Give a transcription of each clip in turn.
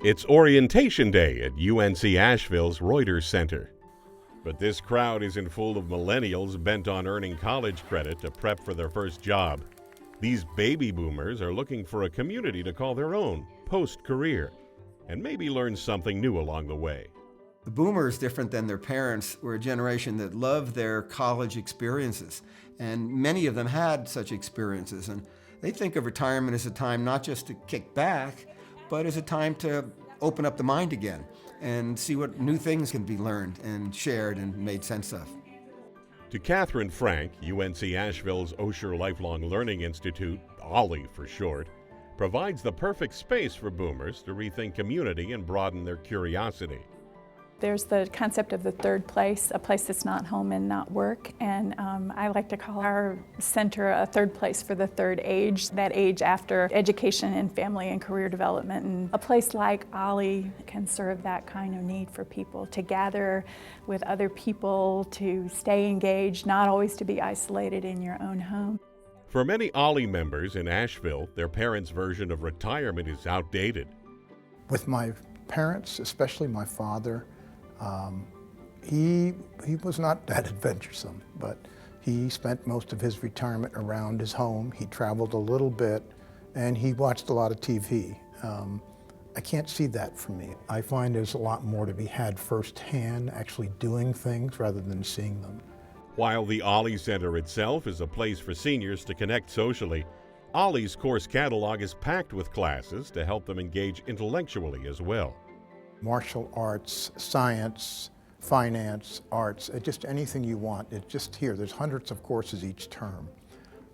It's orientation day at UNC Asheville's Reuters Center. But this crowd isn't full of millennials bent on earning college credit to prep for their first job. These baby boomers are looking for a community to call their own post-career and maybe learn something new along the way. The boomers, different than their parents, were a generation that loved their college experiences, and many of them had such experiences. And they think of retirement as a time not just to kick back, but as a time to open up the mind again and see what new things can be learned and shared and made sense of. To Catherine Frank, UNC Asheville's Osher Lifelong Learning Institute, OLLI for short, provides the perfect space for boomers to rethink community and broaden their curiosity. There's the concept of the third place, a place that's not home and not work, and I like to call our center a third place for the third age, that age after education and family and career development. And a place like OLLI can serve that kind of need for people to gather with other people, to stay engaged, not always to be isolated in your own home. For many OLLI members in Asheville, their parents' version of retirement is outdated. With my parents, especially my father, he was not that adventuresome, but he spent most of his retirement around his home. He traveled a little bit, and he watched a lot of TV. I can't see that for me. I find there's a lot more to be had firsthand, actually doing things rather than seeing them. While the OLLI Center itself is a place for seniors to connect socially, OLLI's course catalog is packed with classes to help them engage intellectually as well. Martial arts, science, finance, arts, just anything you want. It's just here. There's hundreds of courses each term.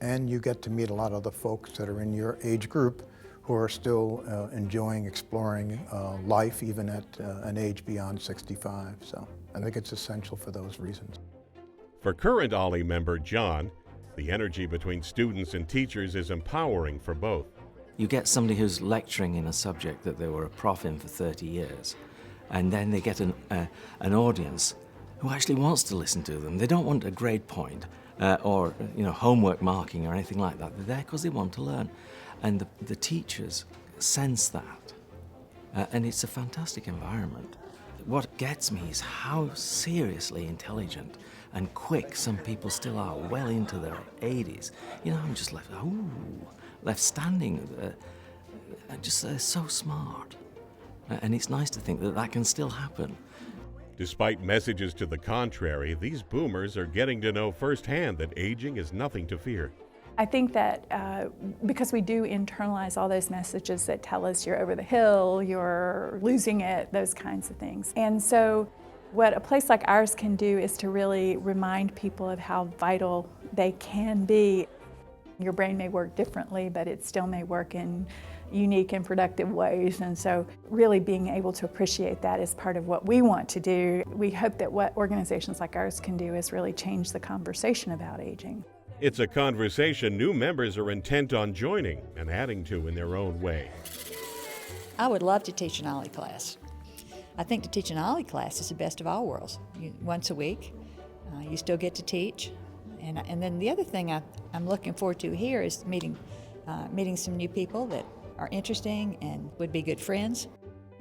And you get to meet a lot of the folks that are in your age group who are still enjoying, exploring life even at an age beyond 65. So I think it's essential for those reasons. For current OLLI member John, the energy between students and teachers is empowering for both. You get somebody who's lecturing in a subject that they were a prof in for 30 years, and then they get an audience who actually wants to listen to them. They don't want a grade point or homework marking or anything like that. They're there because they want to learn. And the teachers sense that. And it's a fantastic environment. What gets me is how seriously intelligent and quick some people still are, well into their 80s. I'm just left standing, just so smart. And it's nice to think that that can still happen. Despite messages to the contrary, these boomers are getting to know firsthand that aging is nothing to fear. I think that because we do internalize all those messages that tell us you're over the hill, you're losing it, those kinds of things. And so what a place like ours can do is to really remind people of how vital they can be. Your brain may work differently, but it still may work in unique and productive ways. And so really being able to appreciate that is part of what we want to do. We hope that what organizations like ours can do is really change the conversation about aging. It's a conversation new members are intent on joining and adding to in their own way. I would love to teach an OLLI class. I think to teach an OLLI class is the best of all worlds. Once a week, you still get to teach. And then the other thing I'm looking forward to here is meeting some new people that are interesting and would be good friends.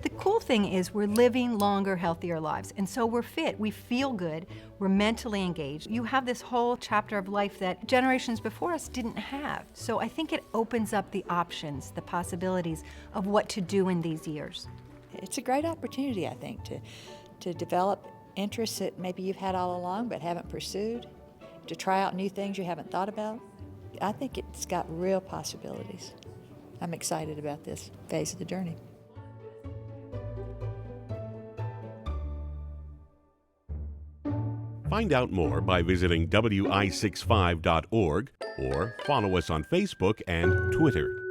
The cool thing is we're living longer, healthier lives, and so we're fit, we feel good, we're mentally engaged. You have this whole chapter of life that generations before us didn't have. So I think it opens up the options, the possibilities of what to do in these years. It's a great opportunity, I think, to develop interests that maybe you've had all along but haven't pursued, to try out new things you haven't thought about. I think it's got real possibilities. I'm excited about this phase of the journey. Find out more by visiting wi65.org or follow us on Facebook and Twitter.